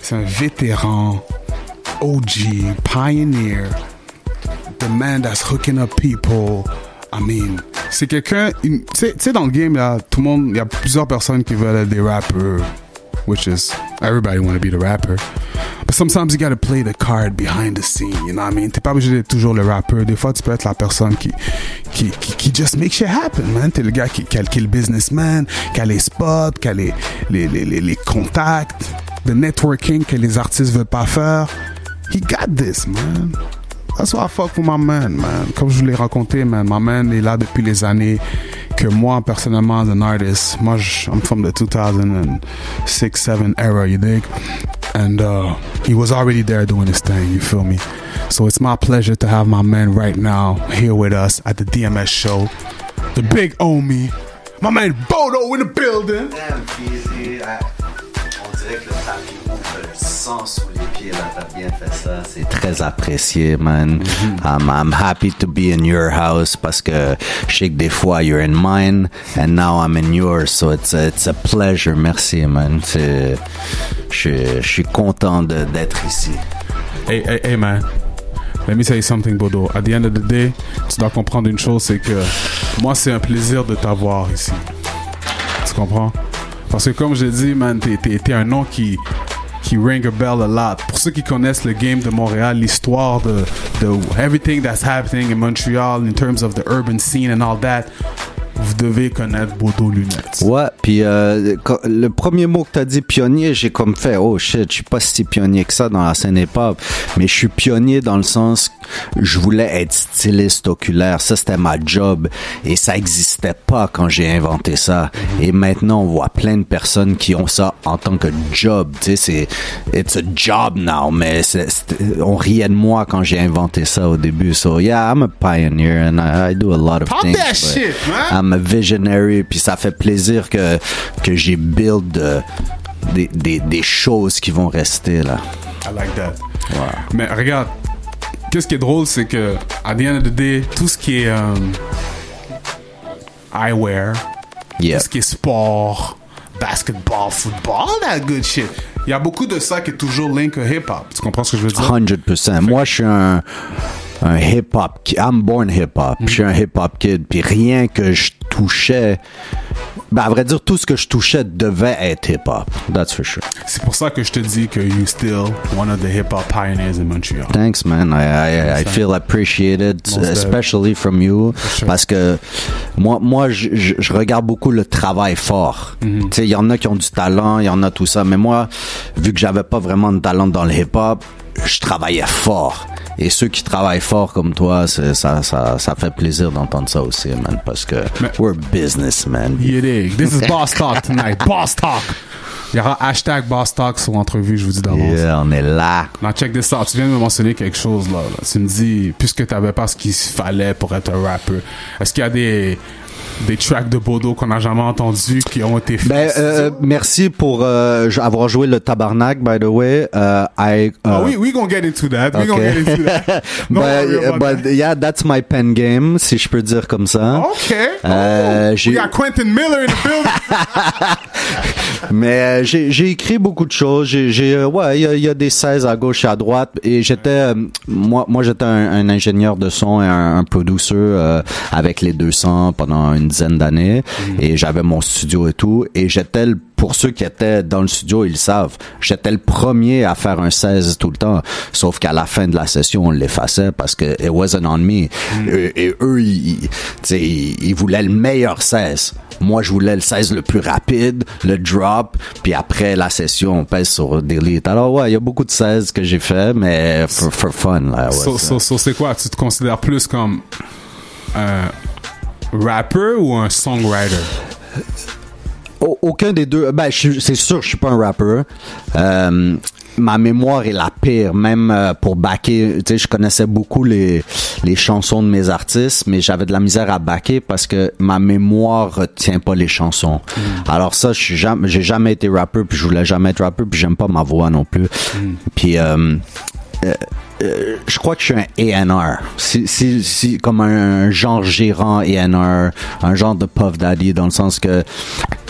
c'est un vétéran, OG, pioneer, the man that's hooking up people. I mean, c'est quelqu'un, tu sais, dans le game, là, tout le monde, il y a plusieurs personnes qui veulent être des rappers, which is, everybody want to be the rapper. But sometimes you gotta play the card behind the scene, you know what I mean? T'es pas obligé d'être toujours le rappeur. Des fois, tu peux être la personne qui just make shit happen, man. T'es le gars qui est le businessman, qui a les spots, qui a les contacts, the networking que les artistes veulent pas faire. He got this, man. That's why I fuck with my man. Comme je vous l'ai raconté, man, my man est là depuis les années que moi, personnellement, as an artist, moi, I'm from the 2006-7 era, you dig? And he was already there doing his thing, you feel me? So it's my pleasure to have my man right now here with us at the DMS show. The big homie, my man Bodo in the building. Damn, Peasy, on dirait que le tapis ouvre le sang sous les pieds, là, t'as bien fait ça, c'est très apprécié, man. I'm happy to be in your house parce que je sais que des fois you're in mine and now I'm in yours, so it's a pleasure, merci, man. Je suis content d'être ici. Hey, man. Let me tell you something, Bodo. At the end of the day, tu dois comprendre une chose, c'est que moi, c'est un plaisir de t'avoir ici. Tu comprends? Parce que comme je l'ai dit, man, t'es un nom qui ring a bell a lot. Pour ceux qui connaissent le game de Montréal, l'histoire de everything that's happening in Montreal in terms of the urban scene and all that, vous devez connaître Bodo Lunettes. Ouais, puis le premier mot que t'as dit pionnier, j'ai comme fait oh shit, je suis pas si pionnier que ça dans la scène hip-hop, mais je suis pionnier dans le sens je voulais être styliste oculaire, ça c'était ma job et ça existait pas quand j'ai inventé ça. Et maintenant on voit plein de personnes qui ont ça en tant que job, tu sais, it's a job now, mais on riait de moi quand j'ai inventé ça au début. So yeah, I'm a pioneer and I do a lot of Pop things. That shit, man. I'm a visionary, puis ça fait plaisir que j'ai build des choses qui vont rester là. I like that. Wow. Mais regarde, qu'est-ce qui est drôle, c'est que at the end of the day, tout ce qui est eyewear, Yeah. tout ce qui est sport, basketball, football, all that good shit. Il y a beaucoup de ça qui est toujours link au hip-hop. Tu comprends ce que je veux dire? 100%. Moi, je suis un hip-hop kid. I'm born hip-hop. Je suis un hip-hop kid. Puis rien que je touchais... Ben, à vrai dire, tout ce que je touchais devait être hip-hop. That's for sure. C'est pour ça que je te dis que you still one of the hip-hop pioneers in Montreal. Thanks, man. I feel appreciated, especially from you. Sure. Parce que moi je regarde beaucoup le travail fort. Tu sais, il y en a qui ont du talent, il y en a tout ça. Mais moi, vu que j'avais pas vraiment de talent dans le hip-hop, je travaillais fort. Et ceux qui travaillent fort comme toi, ça fait plaisir d'entendre ça aussi, man. Parce que we're businessmen. Yeah, this is Boss Talk tonight. Boss Talk. Il y aura hashtag Boss Talk sur l'entrevue, je vous dis d'avance. Yeah, on est là. Now check this out. Tu viens de me mentionner quelque chose là. Tu me dis, puisque tu n'avais pas ce qu'il fallait pour être un rappeur, est-ce qu'il y a des tracks de Bodo qu'on n'a jamais entendus qui ont été faits? Merci pour avoir joué le tabarnak, by the way. We gonna get into that. We gonna get into that. But yeah, that's my pen game, si je peux dire comme ça. Okay. We got Quentin Miller in the building. Mais j'ai écrit beaucoup de choses. Il y a des 16 à gauche et à droite. Et j'étais, moi j'étais un ingénieur de son et un producer avec les 200 pendant une dizaine d'années. Et j'avais mon studio et tout. Et j'étais pour ceux qui étaient dans le studio, ils le savent. J'étais le premier à faire un 16 tout le temps. Sauf qu'à la fin de la session, on l'effaçait parce que it wasn't on me. Et eux, ils voulaient le meilleur 16. Moi, je voulais le 16 le plus rapide, le drop, puis après la session, on pèse sur delete. Alors ouais, il y a beaucoup de 16 que j'ai fait, mais for fun. Là, So c'est quoi? Tu te considères plus comme un rapper ou un songwriter? Aucun des deux. Ben, c'est sûr, je suis pas un rappeur. Ma mémoire est la pire, même pour backer. Tu sais, je connaissais beaucoup les chansons de mes artistes, mais j'avais de la misère à backer parce que ma mémoire retient pas les chansons. Alors ça, j'ai jamais été rappeur, puis je voulais jamais être rappeur, puis j'aime pas ma voix non plus. Puis je crois que je suis un A&R. Si comme un genre gérant A&R, un genre de Puff Daddy, dans le sens que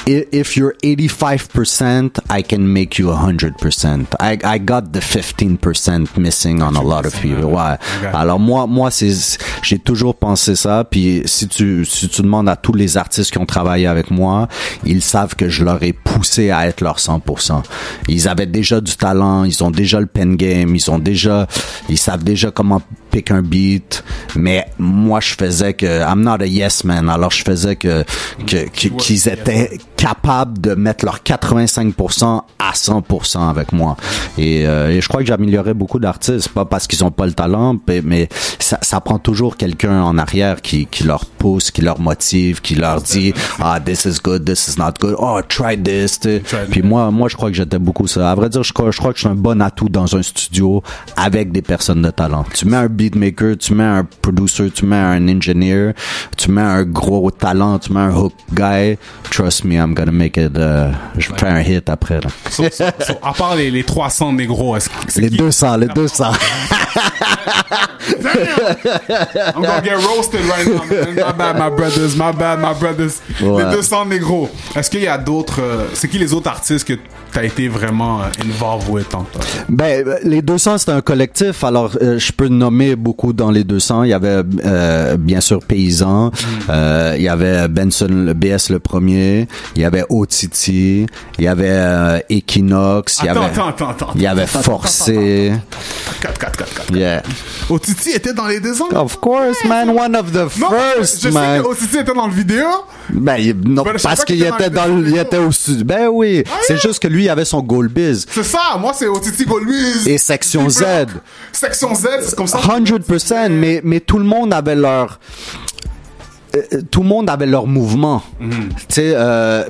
if you're 85%, I can make you 100%. I got the 15% missing on a lot of people. Ouais. Alors moi j'ai toujours pensé ça, puis si tu demandes à tous les artistes qui ont travaillé avec moi, ils savent que je leur ai poussé à être leur 100%. Ils avaient déjà du talent, ils ont déjà le pen game, ils savent déjà comment pick un beat, mais moi je faisais que I'm not a yes man, alors je faisais qu'ils étaient capables de mettre leur 85% à 100% avec moi. Et je crois que j'améliorais beaucoup d'artistes, pas parce qu'ils ont pas le talent, mais ça prend toujours quelqu'un en arrière qui leur pousse, qui leur motive, qui leur dit this is good, this is not good, try this. Puis moi je crois que j'étais beaucoup ça. À vrai dire, je crois que je suis un bon atout dans un studio avec des personnes de talent. Tu mets un beatmaker, tu mets un producer, tu mets un engineer, tu mets un gros talent, tu mets un hook guy, trust me, I'm gonna make it. Je vais faire un hit après. Là. So, à part les 300 négros, les 200. Damn! I'm gonna get roasted right now, man. My bad, my brothers. Ouais. Les 200 négros. Est-ce qu'il y a d'autres... c'est qui les autres artistes que t'as été vraiment involved with en toi? Ben, les 200, c'est un collectif. Alors, je peux nommer beaucoup dans les 200. Il y avait, bien sûr, Paysan. Il y avait Benson, le BS le premier. Il y avait Otiti. Il y avait Equinox. Attends. Il y avait Forcé. 4. Yeah. Otiti était dans les 200? Of course, man. One of the first, je man. sais que Otiti était dans le vidéo. Ben, non, parce qu'il était au studio. Ben oui. C'est juste que lui, il avait son Gold Biz. C'est ça. Moi, c'est Otiti Gold Biz. Et Section Z. Section Z, c'est comme ça. 100%. Mais tout le monde avait leur... tout le monde avait leur mouvement. Tu sais,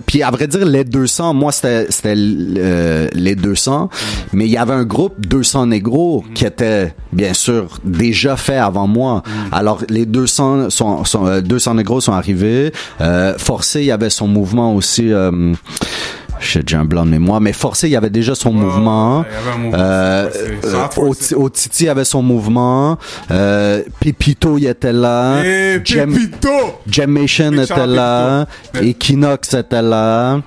puis à vrai dire, les 200, moi c'était les 200, mais il y avait un groupe 200 négros qui était bien sûr déjà fait avant moi. Alors les 200 200 négros sont arrivés. Forcé, il y avait son mouvement aussi. J'ai un blanc de mémoire, mais Forcé, il y avait déjà son mouvement. Otiti avait son mouvement. Pepito, il était là. Jamation était là. Equinox était là.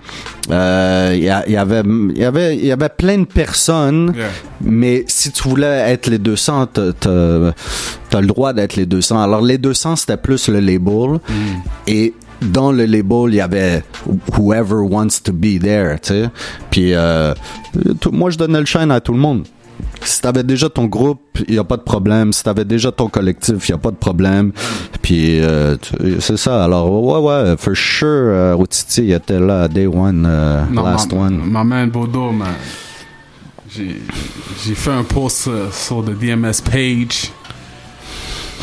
Il y avait plein de personnes. Mais si tu voulais être les 200, t'as le droit d'être les 200. Alors les 200, c'était plus le label. Et dans le label, il y avait whoever wants to be there, tu sais. Puis moi, je donnais le shine à tout le monde. Si t'avais déjà ton groupe, il y a pas de problème. Si t'avais déjà ton collectif, il y a pas de problème. Puis c'est ça. Alors ouais, for sure, Otiti il était là, day one, last one. Ma man Bodo, man. J'ai fait un post sur le DMS page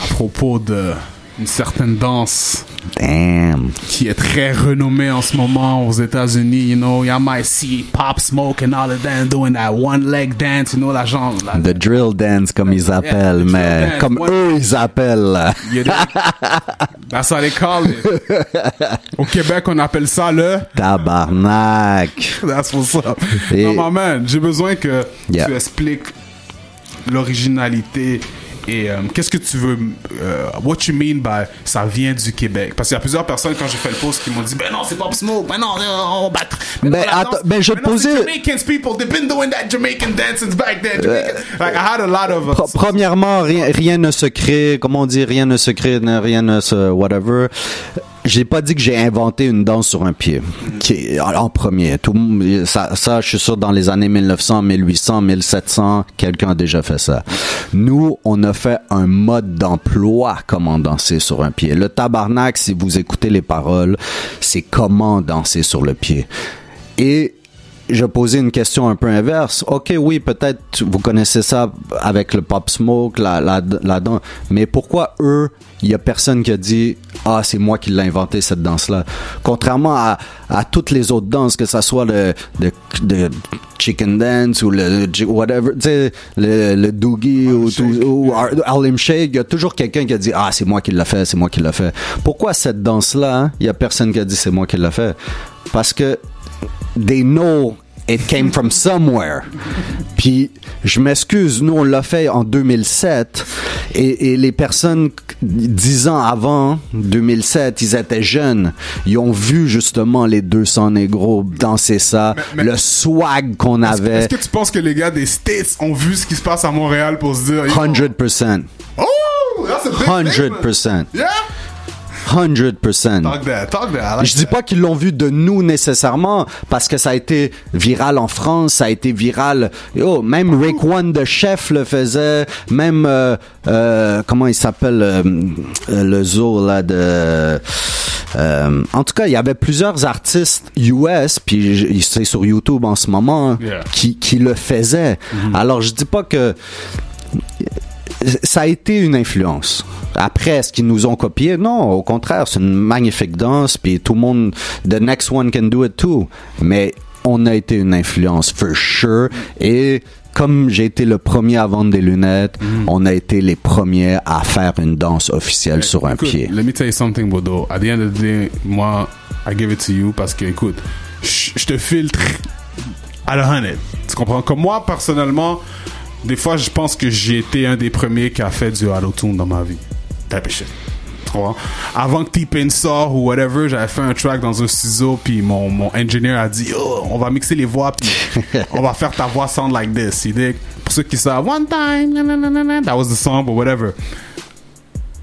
à propos de une certaine danse. Damn. Qui est très renommée en ce moment aux États-Unis, you know. You might see Pop Smoke and all of them doing that one leg dance, you know, la genre. The drill dance, comme ils appellent, mais comme eux, ils appellent. That's what they call it. Au Québec, on appelle ça le tabarnak. That's what's up. Non, man, j'ai besoin que tu expliques l'originalité. Et qu'est-ce que tu veux what you mean by ça vient du Québec? Parce qu'il y a plusieurs personnes quand j'ai fait le post qui m'ont dit ben non c'est Pop Smoke, ben non on bat. Ben je te posais Jamaican people they've been doing that Jamaican dance since back then. Like I had a lot of premièrement rien ne se crée, comment on dit, rien ne se crée, rien ne se whatever. J'ai pas dit que j'ai inventé une danse sur un pied en premier. Ça, je suis sûr, dans les années 1900, 1800, 1700, quelqu'un a déjà fait ça. Nous, on a fait un mode d'emploi comment danser sur un pied. Le tabarnak, si vous écoutez les paroles, c'est comment danser sur le pied. Et je posais une question un peu inverse. OK, oui, peut-être vous connaissez ça avec le Pop Smoke, la danse. Mais pourquoi eux, il y a personne qui a dit « Ah, c'est moi qui l'ai inventé, cette danse-là. » Contrairement à toutes les autres danses, que ça soit le chicken dance ou le whatever, tu sais, le doogie ou Harlem Shake, il y a toujours quelqu'un qui a dit « Ah, c'est moi qui l'ai fait, c'est moi qui l'ai fait. » Pourquoi cette danse-là, il y a personne qui a dit « C'est moi qui l'ai fait. » Parce que they know It came from somewhere. Puis, je m'excuse, nous, on l'a fait en 2007, et les personnes 10 ans avant 2007, ils étaient jeunes. Ils ont vu justement les 200 négros danser ça, le swag qu'on avait. Est-ce que tu penses que les gars des States ont vu ce qui se passe à Montréal pour se dire... 100%. Oh, that's a big 100%. Yeah. 100%. Talk that. Je dis pas qu'ils l'ont vu de nous nécessairement, parce que ça a été viral en France, ça a été viral. Même Rick One de Chef le faisait, même comment il s'appelle le zoo là de. En tout cas, il y avait plusieurs artistes US, puis c'est sur YouTube en ce moment, qui le faisaient. Mm-hmm. Alors je dis pas que ça a été une influence. Après, est-ce qu'ils nous ont copié? Non, au contraire, c'est une magnifique danse, puis tout le monde, the next one can do it too. Mais on a été une influence, for sure. Et comme j'ai été le premier à vendre des lunettes, on a été les premiers à faire une danse officielle sur un pied. Let me tell you something, Bodo. At the end of the day, moi, I give it to you parce que, écoute, je te filtre à la 100. Tu comprends? Comme moi, personnellement, des fois, je pense que j'ai été un des premiers qui a fait du auto-tune dans ma vie. Type of shit. Tu comprends? Avant que T-Pain sort ou whatever, j'avais fait un track dans un studio, puis mon engineer a dit, oh, on va mixer les voix, puis on va faire ta voix sound like this. Il dit, pour ceux qui savent, one time, nanana, that was the song, but whatever.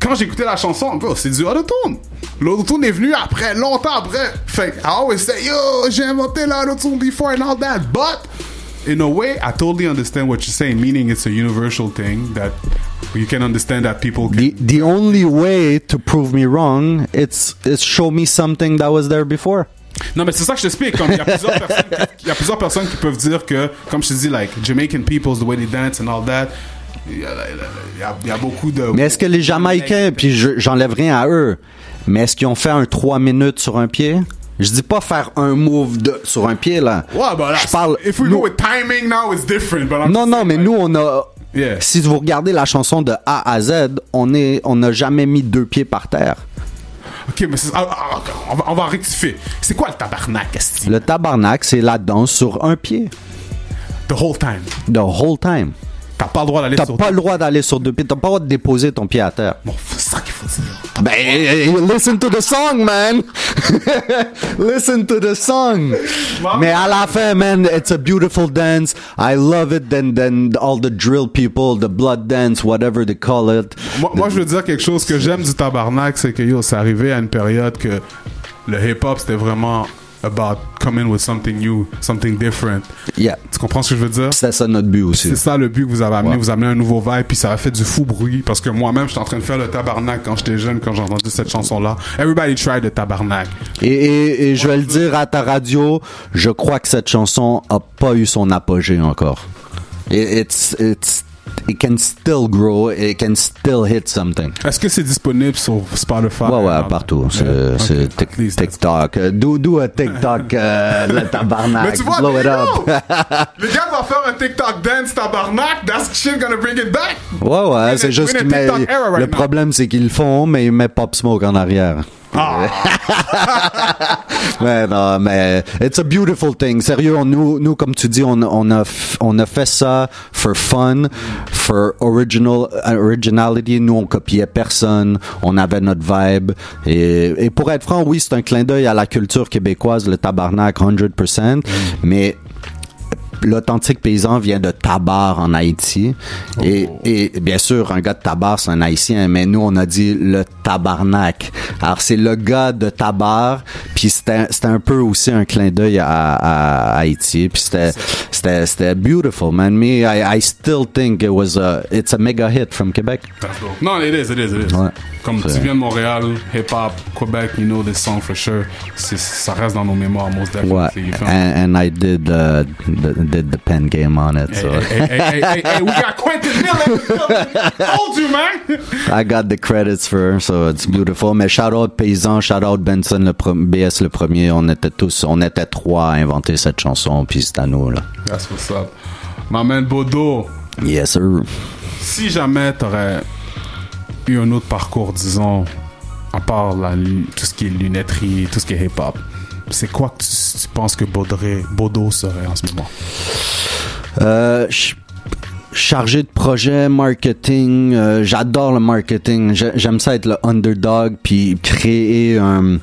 Quand j'écoutais la chanson, bro, c'est du auto-tune. L'autotune est venu après, longtemps après. Fait I always say, yo, j'ai inventé l'autotune before and all that, but in a way, I totally understand what you're saying, meaning it's a universal thing that you can understand that people can... The only way to prove me wrong, it's show me something that was there before. Non, mais c'est ça que je t'explique. Comme il y a plusieurs personnes qui peuvent dire que, comme je te dis, like Jamaican peoples, the way they dance and all that, il y a beaucoup de... Mais est-ce que les Jamaïcains, puis j'enlève rien à eux, mais est-ce qu'ils ont fait un 3 minutes sur un pied? Je dis pas faire un move sur un pied, là. Ouais, bah là, je parle... If we go with timing now, it's different. But non, mais nous, on a... Yeah. Si vous regardez la chanson de A à Z, on n'a jamais mis 2 pieds par terre. OK, mais on va rectifier. C'est quoi le tabarnak, Esti? Le tabarnak, c'est la danse sur un pied. The whole time. The whole time. T'as pas le droit d'aller sur... T'as pas le droit d'aller sur 2 pieds. T'as pas le droit de déposer ton pied à terre. Bon, c'est ça qu'il faut dire. Ben, listen to the song, man. Listen to the song. Mais à la fin, man, it's a beautiful dance. I love it. Then all the drill people, the blood dance, whatever they call it. Moi, je veux dire quelque chose que j'aime du tabarnak, c'est que, c'est arrivé à une période que le hip-hop, c'était vraiment about coming with something new, something different. Yeah. Tu comprends ce que je veux dire? C'est ça notre but aussi. C'est ça le but que vous avez amené. Ouais. Vous amenez un nouveau vibe, puis ça a fait du fou bruit. Parce que moi-même, j'étais en train de faire le tabarnak quand j'étais jeune, quand j'ai entendu cette chanson-là. Everybody tried the tabarnak. Et je vais le dire à ta radio, je crois que cette chanson a pas eu son apogée encore. It can still grow, it can still hit something. Est-ce que c'est disponible sur Spotify? Ouais, partout. C'est TikTok. Do a TikTok, le tabarnak. Mais tu vois, blow it up. Les gars vont faire un TikTok dance tabarnak, that's shit gonna bring it back. Ouais, c'est juste que le problème, c'est qu'ils le font, mais ils mettent Pop Smoke en arrière. Ah. mais it's a beautiful thing. Sérieux, nous comme tu dis, on a fait ça for fun, for originality. Nous, on copiait personne. On avait notre vibe. Et pour être franc, oui, c'est un clin d'œil à la culture québécoise, le tabarnak, 100%. Mais l'authentique paysan vient de Tabar en Haïti. Et bien sûr, un gars de Tabar, c'est un Haïtien, mais nous, on a dit le tabarnak. Alors, c'est le gars de Tabar, puis c'était un peu aussi un clin d'œil à Haïti. Puis c'était beautiful, man. Me, I still think it's a mega hit from Québec. Non, it is. Ouais. Comme tu viens de Montréal, hip-hop, Québec, you know this song for sure. Ça reste dans nos mémoires, most definitely. Ouais. And I did the pen game on it. So. Hey, we got Quentin Miller. Told you, man. I got the credits for her, so it's beautiful. Mais shout out Paysan, shout out Benson, BS le premier. On était 3 à inventer cette chanson, puis c'est à nous, là. That's what's up. My man Bodo. Yes, sir. Si jamais t'aurais eu un autre parcours, disons, à part tout ce qui est lunetterie, tout ce qui est hip-hop, c'est quoi que tu penses que Bodo serait en ce moment? Chargé de projet, marketing, j'adore le marketing. J'aime ça être le underdog puis créer un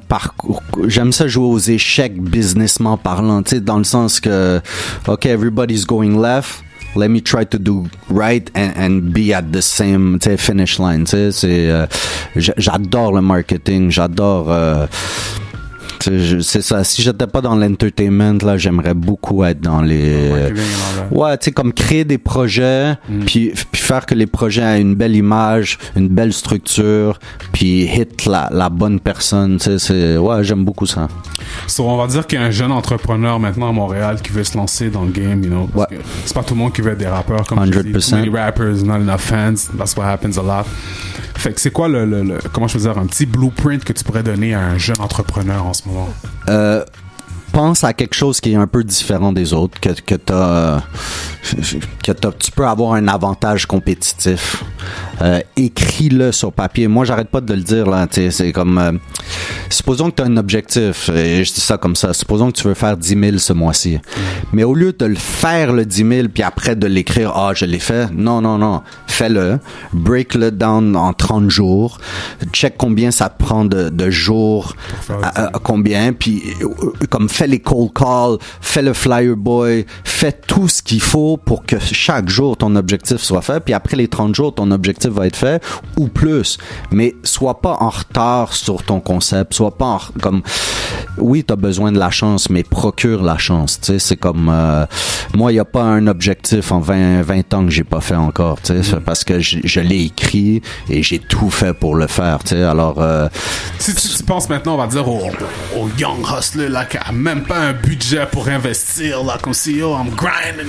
parcours. J'aime ça jouer aux échecs businessment parlant, tu sais, dans le sens que okay, everybody's going left. Let me try to do right and be at the same finish line. Tu sais, j'adore le marketing, j'adore. C'est ça. Si j'étais pas dans l'entertainment, là, j'aimerais beaucoup être dans les. Ouais, tu sais, comme créer des projets, puis faire que les projets aient une belle image, une belle structure, puis hit la bonne personne. Tu sais, ouais, j'aime beaucoup ça. So, on va dire qu'il y a un jeune entrepreneur maintenant à Montréal qui veut se lancer dans le game, you know. Parce que c'est pas tout le monde qui veut être des rappeurs, comme 100%. Tu dis. Too many rappers, not enough fans. That's what happens a lot. Fait que c'est quoi comment je peux dire, un petit blueprint que tu pourrais donner à un jeune entrepreneur en ce moment? Pense à quelque chose qui est un peu différent des autres, que tu peux avoir un avantage compétitif. Écris-le sur papier. Moi, j'arrête pas de le dire, là. C'est comme, supposons que tu as un objectif, et je dis ça comme ça, supposons que tu veux faire 10 000 ce mois-ci. Mais au lieu de le faire, le 10 000, puis après de l'écrire, je l'ai fait. Non. Fais-le. Break-le down en 30 jours. Check combien ça te prend de jours, combien, puis comme fais les cold calls, fais le flyer boy, fais tout ce qu'il faut pour que chaque jour ton objectif soit fait, puis après les 30 jours, ton objectif va être fait, ou plus. Mais sois pas en retard sur ton concept, sois pas comme, oui, t'as besoin de la chance, mais procure la chance, tu sais, c'est comme, moi, il y a pas un objectif en 20 ans que j'ai pas fait encore, tu sais, parce que je l'ai écrit et j'ai tout fait pour le faire, tu sais, alors, si tu penses maintenant, on va dire au young hustler, là, qui a même pas un budget pour investir, là, comme si, I'm grinding,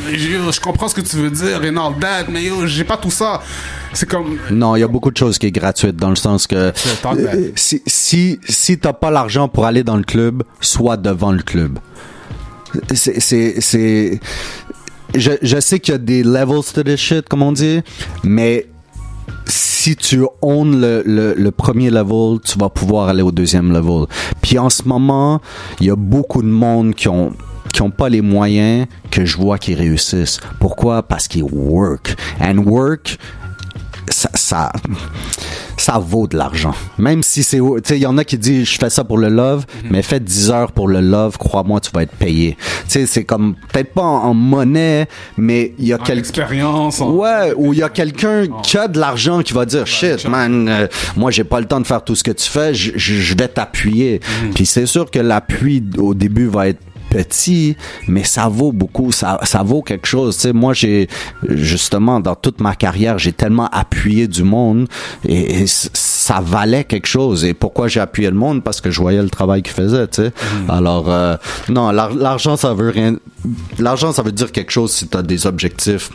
je comprends ce que tu veux dire, and all that, mais j'ai pas tout ça. C'est comme... Non, il y a beaucoup de choses qui est gratuite, dans le sens que si t'as pas l'argent pour aller dans le club, sois devant le club. Je sais qu'il y a des levels to this shit, comme on dit, mais si tu owns le premier level, tu vas pouvoir aller au deuxième level. Puis en ce moment, il y a beaucoup de monde qui ont pas les moyens que je vois qui réussissent. Pourquoi? Parce qu'ils work. And work, ça vaut de l'argent. Même si c'est, tu sais, il y en a qui disent je fais ça pour le love, mais fais 10 heures pour le love, crois-moi, tu vas être payé. Tu sais, c'est comme, peut-être pas en monnaie, mais il y a expérience. Ouais, ou il y a quelqu'un qui a de l'argent qui va dire shit, man, moi j'ai pas le temps de faire tout ce que tu fais, je vais t'appuyer. Puis c'est sûr que l'appui au début va être petit, mais ça vaut beaucoup, ça vaut quelque chose. Tu sais, moi, j'ai, justement, dans toute ma carrière, j'ai tellement appuyé du monde et ça valait quelque chose. Et pourquoi j'ai appuyé le monde? Parce que je voyais le travail qu'ils faisaient, tu sais. Alors, non, l'argent, ça veut rien. L'argent, ça veut dire quelque chose si tu as des objectifs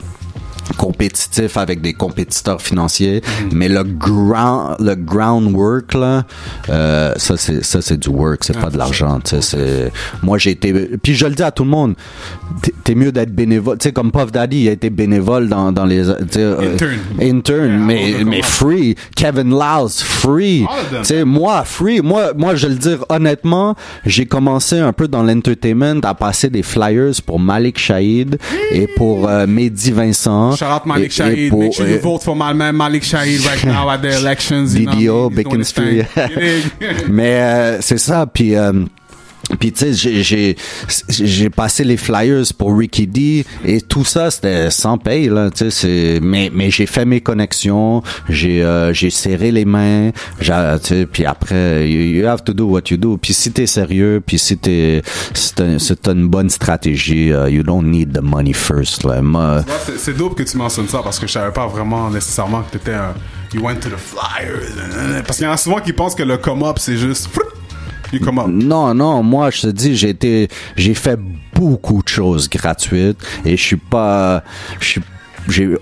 compétitif avec des compétiteurs financiers, mais le groundwork là, ça c'est du work, c'est pas de l'argent, tu sais. C'est, moi j'ai été, puis je le dis à tout le monde, t'es mieux d'être bénévole, tu sais, comme Puff Daddy, il a été bénévole dans les intern, mais free. Kevin Laos free, tu sais, moi free, moi je le dire honnêtement, j'ai commencé un peu dans l'entertainment à passer des flyers pour Malik Shahid et pour Mehdi Vincent. Shout out Malik Shahid. Make sure you vote for my man Malik Shahid right now at the elections. BDO, Bacon Street. Mais c'est ça, puis tu sais, j'ai passé les flyers pour Ricky D et tout ça c'était sans paye là, tu sais, mais j'ai fait mes connexions, j'ai serré les mains, tu sais, puis après you have to do what you do. Puis si t'es sérieux, puis si t'as une bonne stratégie, you don't need the money first là. C'est dope que tu mentionnes ça parce que je savais pas vraiment nécessairement que t'étais you went to the flyers, parce qu'il y en a souvent qui pensent que le come up c'est juste Non, moi je te dis, j'ai fait beaucoup de choses gratuites et j'ai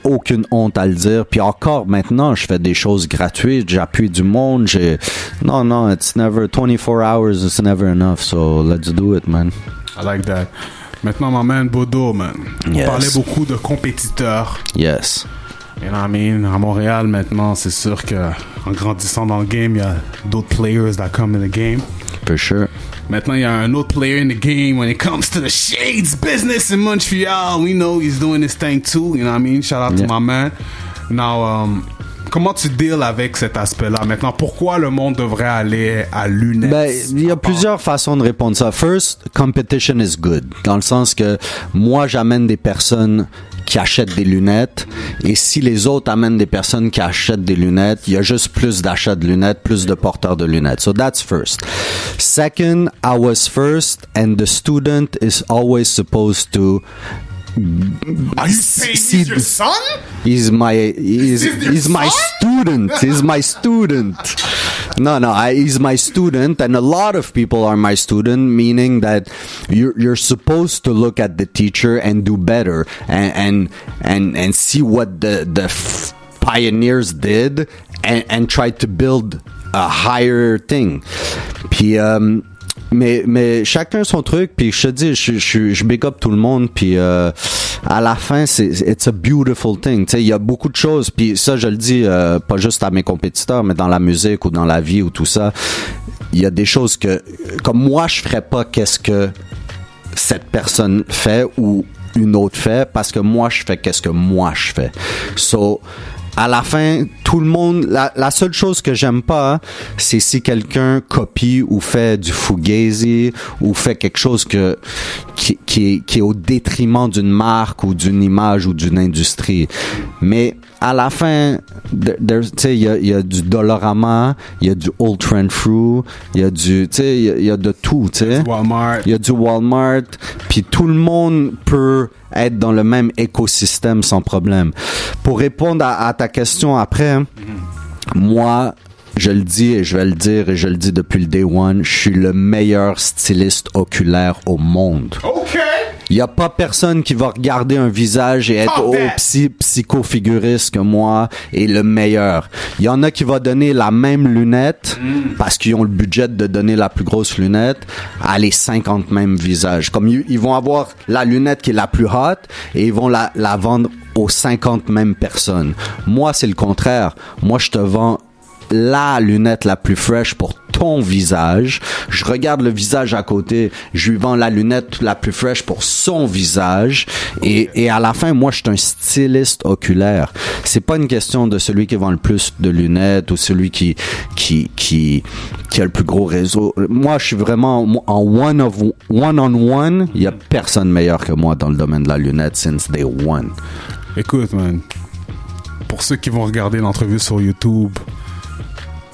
aucune honte à le dire. Puis encore maintenant, je fais des choses gratuites, j'appuie du monde, non, it's never 24 hours, it's never enough, so let's do it, man. I like that. Maintenant, my man Bodo, man. Yes. On parlait beaucoup de compétiteurs. Yes. You know what I mean? À Montréal, maintenant, c'est sûr que en grandissant dans le game, il y a d'autres players that come in the game. For sure. Maintenant, il y a un autre player in the game when it comes to the shades business in Montreal. We know he's doing his thing too. You know what I mean? Shout out to my man. Now, comment tu deals avec cet aspect-là? Maintenant, pourquoi le monde devrait aller à lunettes? Ben, il y a plusieurs façons de répondre ça. First, competition is good. Dans le sens que moi, j'amène des personnes qui achètent des lunettes, et si les autres amènent des personnes qui achètent des lunettes, il y a juste plus d'achats de lunettes, plus de porteurs de lunettes. So that's first. Second, I was first, and the student is always supposed to Are you saying he's your son? He's my student. He's my student. No, he's my student, and a lot of people are my student, meaning that you're supposed to look at the teacher and do better, and see what the pioneers did, and try to build a higher thing. Puis mais chacun son truc, puis je te dis, je big up tout le monde, puis à la fin it's a beautiful thing. Tu sais, il y a beaucoup de choses, puis ça je le dis pas juste à mes compétiteurs, mais dans la musique ou dans la vie ou tout ça, il y a des choses que comme moi je ferais pas qu'est-ce que cette personne fait ou une autre fait, parce que moi je fais qu'est-ce que moi je fais. So à la fin, tout le monde, la seule chose que j'aime pas, c'est si quelqu'un copie ou fait du fugazi ou fait quelque chose qui est au détriment d'une marque ou d'une image ou d'une industrie. Mais à la fin, tu sais, il y a du Dollarama, il y a du Old Trend Fruit, il y a du, tu sais, il y a de tout, tu sais. Il y a du Walmart, puis tout le monde peut être dans le même écosystème sans problème. Pour répondre à ta question après, moi, je le dis et je vais le dire et je le dis depuis le day one, je suis le meilleur styliste oculaire au monde. Okay. Il y a pas personne qui va regarder un visage et être psychofiguriste que moi et le meilleur. Il y en a qui va donner la même lunette parce qu'ils ont le budget de donner la plus grosse lunette à les 50 mêmes visages. Comme ils vont avoir la lunette qui est la plus hot et ils vont la vendre aux 50 mêmes personnes. Moi, c'est le contraire. Moi, je te vends la lunette la plus fraîche pour ton visage. Je regarde le visage à côté, je lui vends la lunette la plus fraîche pour son visage. Et à la fin, moi, je suis un styliste oculaire. C'est pas une question de celui qui vend le plus de lunettes ou celui qui a le plus gros réseau. Moi, je suis vraiment en one-on-one. Il y a personne meilleur que moi dans le domaine de la lunette since day one. Écoute, man, pour ceux qui vont regarder l'entrevue sur YouTube,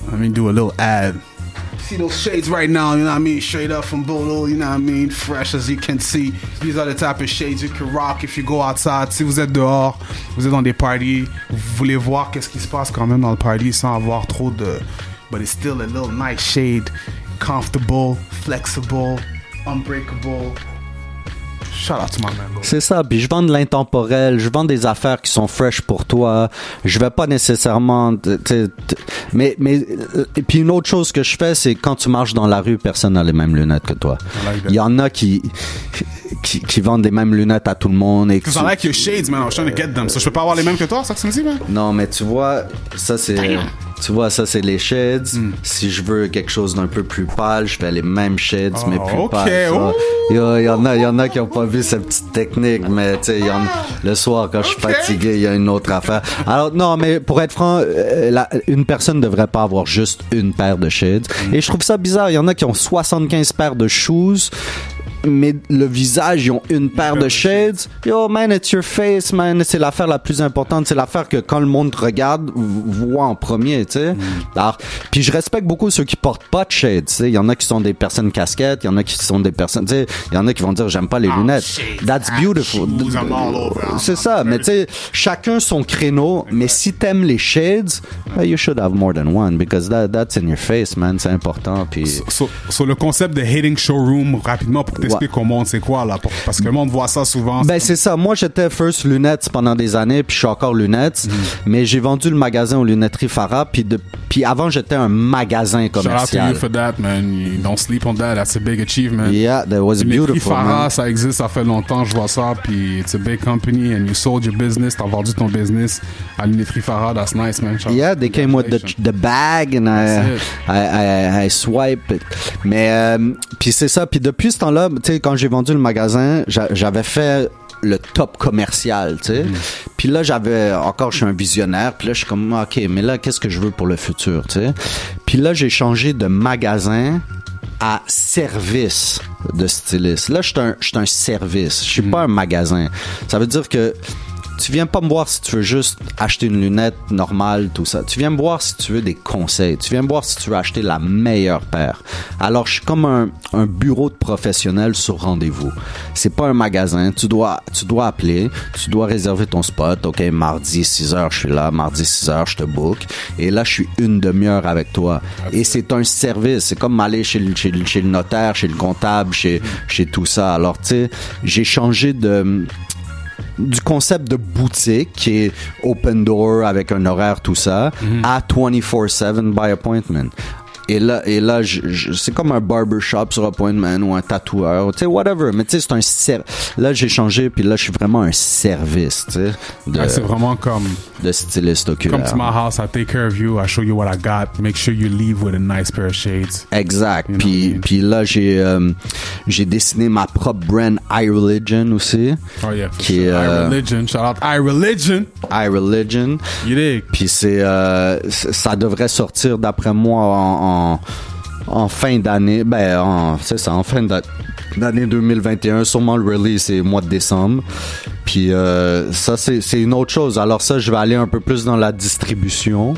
let me do a little ad. See those shades right now, you know what I mean? Straight up from Bolo, you know what I mean? Fresh as you can see. These are the type of shades you can rock if you go outside. Si vous êtes dehors, vous êtes dans des parties, vous voulez voir qu'est-ce qui se passe quand même dans le party sans avoir trop de... But it's still a little nice shade. Comfortable, flexible, unbreakable. Shout out to my man, bro. C'est ça, puis je vends de l'intemporel, je vends des affaires qui sont fresh pour toi. Je vais pas nécessairement, mais et puis une autre chose que je fais, c'est quand tu marches dans la rue, personne n'a les mêmes lunettes que toi. Il y en a qui vendent des mêmes lunettes à tout le monde. Et Cause I like your shades, man. I was trying to get them. So je peux pas avoir les mêmes que toi, c'est ça que tu me dis, man? Non, mais tu vois, ça c'est les shades. Si je veux quelque chose d'un peu plus pâle, je fais les mêmes shades, mais plus pâles. Il y en a qui ont pas vu cette petite technique, mais tu sais, le soir quand je suis fatigué, il y a une autre affaire. Alors non, mais pour être franc, une personne devrait pas avoir juste une paire de shades. Et je trouve ça bizarre. Il y en a qui ont 75 paires de shoes. Mais le visage, ils ont une paire de shades. Yo, man, it's your face, man. C'est l'affaire la plus importante. C'est l'affaire que quand le monde te regarde, voit en premier, tu sais. Alors, puis je respecte beaucoup ceux qui portent pas de shades, tu sais. Il y en a qui sont des personnes casquettes, il y en a qui sont des personnes, tu sais. Il y en a qui vont dire, j'aime pas les lunettes. That's beautiful. C'est ça. Mais tu sais, chacun son créneau. Mais si t'aimes les shades, you should have more than one because that's in your face, man. C'est important. Puis sur le concept de hitting showroom rapidement pour que expliques au monde c'est quoi, là, parce que le monde voit ça souvent. Ben, c'est ça. Moi, j'étais first lunettes pendant des années, puis je suis encore lunettes, mais j'ai vendu le magasin aux lunetteries Farah, puis avant, j'étais un magasin commercial. Shout out to you for that, man. You don't sleep on that. That's a big achievement. Yeah, that was beautiful, Farah, man. ça existe, ça fait longtemps, je vois ça, puis it's a big company, and you sold your business, t'as vendu ton business à lunetterie Farah, that's nice, man. Yeah, they came with the bag, and I swipe it. Mais, puis c'est ça, puis depuis ce temps-là, tu sais, quand j'ai vendu le magasin, j'avais fait le top commercial, tu sais. Puis là, je suis un visionnaire, puis là, je suis comme, OK, mais là, qu'est-ce que je veux pour le futur, tu sais. Puis là, j'ai changé de magasin à service de styliste. Là, je suis un service. Je suis pas un magasin. Ça veut dire que tu viens pas me voir si tu veux juste acheter une lunette normale, tout ça. Tu viens me voir si tu veux des conseils. Tu viens me voir si tu veux acheter la meilleure paire. Alors, je suis comme un bureau de professionnel sur rendez-vous. C'est pas un magasin. Tu dois appeler. Tu dois réserver ton spot. OK, mardi 6h, je suis là. Mardi 6h, je te book. Et là, je suis une demi-heure avec toi. Et c'est un service. C'est comme aller chez le notaire, chez le comptable, chez tout ça. Alors, tu sais, j'ai changé du concept de boutique qui est open door avec un horaire, tout ça, à 24/7 by appointment. Et là, c'est comme un barbershop sur appointment ou un tatoueur, tu sais, whatever. Mais tu sais, là, j'ai changé, puis là, je suis vraiment un service, tu sais. C'est vraiment comme de styliste oculaire. Come to my house, I take care of you, I show you what I got, make sure you leave with a nice pair of shades. Exact. Puis là, j'ai dessiné ma propre brand iReligion aussi. Oh yeah, qui est iReligion. Shout out iReligion. iReligion. You dig? Puis ça devrait sortir d'après moi en fin d'année, c'est ça, en fin d'année 2021, sûrement le release c'est mois de décembre. Puis ça c'est une autre chose. Alors ça, je vais aller un peu plus dans la distribution,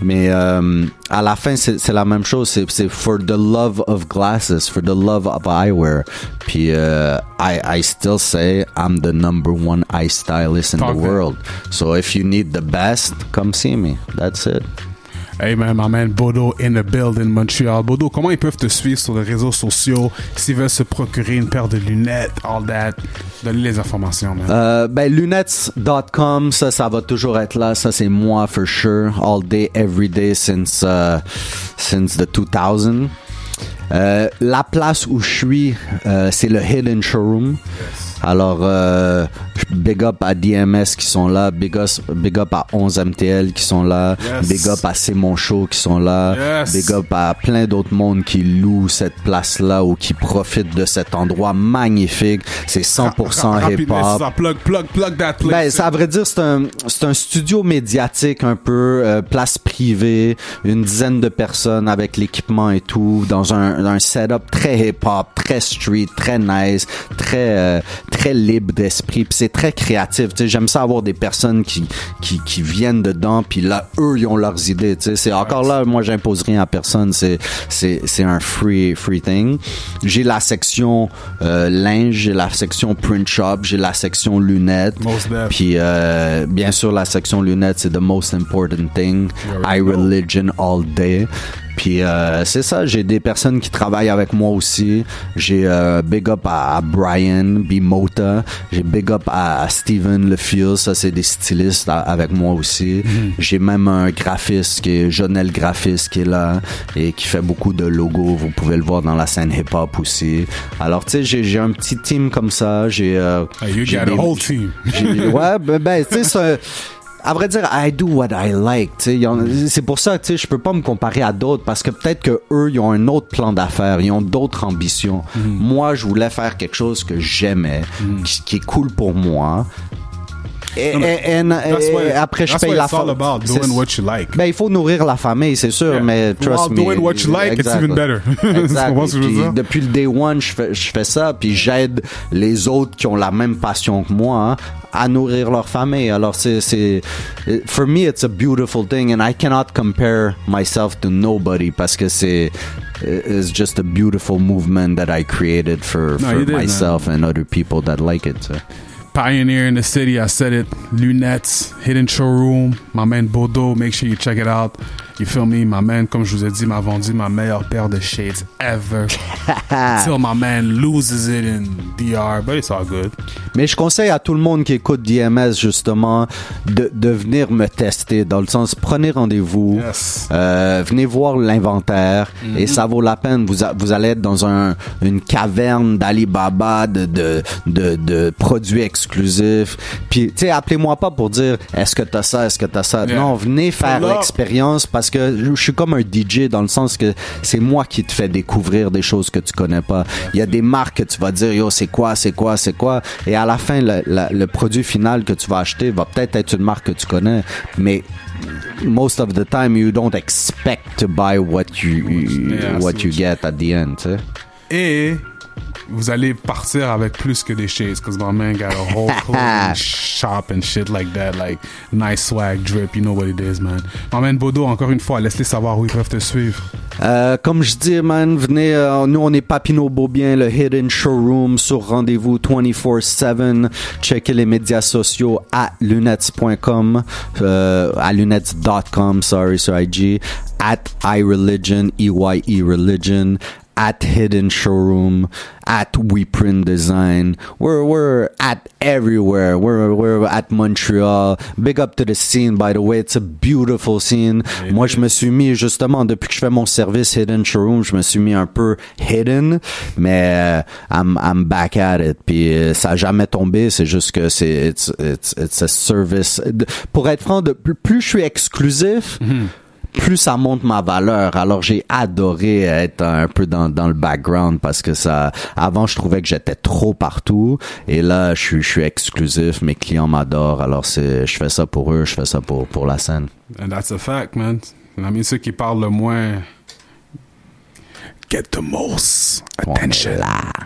mais à la fin c'est la même chose. C'est for the love of glasses, for the love of eyewear. Puis I still say I'm the number one eye stylist in the world. So if you need the best, come see me. That's it. Hey man, my man Bodo in the building, Montreal. Bodo, comment ils peuvent te suivre sur les réseaux sociaux s'ils veulent se procurer une paire de lunettes, all that? Donne les informations, man. Lunettes.com, ça va toujours être là. Ça, c'est moi, for sure. All day, every day, since the 2000. La place où je suis, c'est le Hidden Showroom. Yes. Alors, big up à DMS qui sont là, big up à 11MTL qui sont là, yes. Big up à C'est Mon Show qui sont là, yes. Big up à plein d'autres mondes qui louent cette place-là ou qui profitent de cet endroit magnifique. C'est 100% hip-hop. Plug that place. Ben, ça, à vrai dire, c'est un studio médiatique un peu, place privée, une dizaine de personnes avec l'équipement et tout, dans un setup très hip-hop, très street, très nice, très libre d'esprit, puis c'est très créatif. Tu sais, j'aime ça avoir des personnes qui viennent dedans, puis là eux ils ont leurs idées. Tu sais, c'est encore là, moi j'impose rien à personne. C'est un free thing. J'ai la section linge, j'ai la section print shop, j'ai la section lunettes. Puis bien sûr la section lunettes c'est the most important thing. iReligion all day. Puis c'est ça, j'ai des personnes qui travaillent avec moi aussi. J'ai big up à Brian B. Mota, j'ai big up à Steven LeField, ça c'est des stylistes avec moi aussi. J'ai même un graphiste qui est Jonel Graphiste qui est là et qui fait beaucoup de logos, vous pouvez le voir dans la scène hip-hop aussi. Alors tu sais, j'ai un petit team comme ça, you got a whole team. Ouais, ben tu sais à vrai dire, I do what I like. C'est pour ça, je peux pas me comparer à d'autres parce que peut-être que eux, ils ont un autre plan d'affaires, ils ont d'autres ambitions. Moi, je voulais faire quelque chose que j'aimais, qui est cool pour moi. Et après, je paye la famille. Doing what you like. Ben, il faut nourrir la famille, c'est sûr, mais trust me. Doing what you like, exactly. It's even better. Puis, depuis le day one, je fais ça, puis j'aide les autres qui ont la même passion que moi à nourrir leur famille. Alors, for me, it's a beautiful thing, and I cannot compare myself to nobody parce que it's just a beautiful movement that I created for myself and other people that like it. So. Pioneer in the city, I said it. Lunettes, Hidden Showroom, my man Bodo, make sure you check it out. You feel me? My man, comme je vous ai dit, m'a vendu ma meilleure paire de shades ever. Until my man loses it in DR, but it's all good. Mais je conseille à tout le monde qui écoute DMS, justement, de venir me tester. Dans le sens, prenez rendez-vous. Yes. Venez voir l'inventaire. Et ça vaut la peine. Vous allez être dans une caverne d'Alibaba de produits exclusifs. Puis, tu sais, appelez-moi pas pour dire, est-ce que t'as ça, est-ce que t'as ça. Yeah. Non, venez faire l'expérience parce que je suis comme un DJ dans le sens que c'est moi qui te fais découvrir des choses que tu connais pas. Il y a des marques que tu vas dire, yo, c'est quoi. Et à la fin, le produit final que tu vas acheter va peut-être être une marque que tu connais, mais most of the time, you don't expect to buy what you get at the end, tu sais. Et vous allez partir avec plus que des shades, because my man got a whole clothing shop and shit like that, like nice swag, drip, you know what it is, man. My man Bodo, encore une fois, laisse-les savoir où ils peuvent te suivre. Comme je dis, man, venez, nous on est Papineau Beaubien, le Hidden Showroom, sur rendez-vous 24/7. Checkez les médias sociaux à lunettes.com, à lunettes.com, sorry, sur IG, at iReligion, EYE Religion, at Hidden Showroom, at We Print Design. We're at everywhere. We're at Montreal. Big up to the scene, by the way. It's a beautiful scene. Moi, je me suis mis, justement, depuis que je fais mon service Hidden Showroom, je me suis mis un peu hidden, mais I'm back at it. Puis ça a jamais tombé, c'est juste que it's a service. Pour être franc, plus je suis exclusif, plus ça monte ma valeur. Alors j'ai adoré être un peu dans le background parce que avant je trouvais que j'étais trop partout et là je suis exclusif, mes clients m'adorent, alors je fais ça pour eux, je fais ça pour la scène. And that's a fact, man. I mean, ceux qui parlent le moins get the most attention.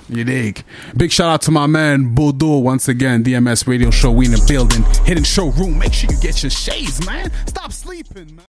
You dig? Big shout out to my man Bodo once again. DMS Radio Show, we in the building. Hidden Showroom. Make sure you get your shades, man. Stop sleeping, man.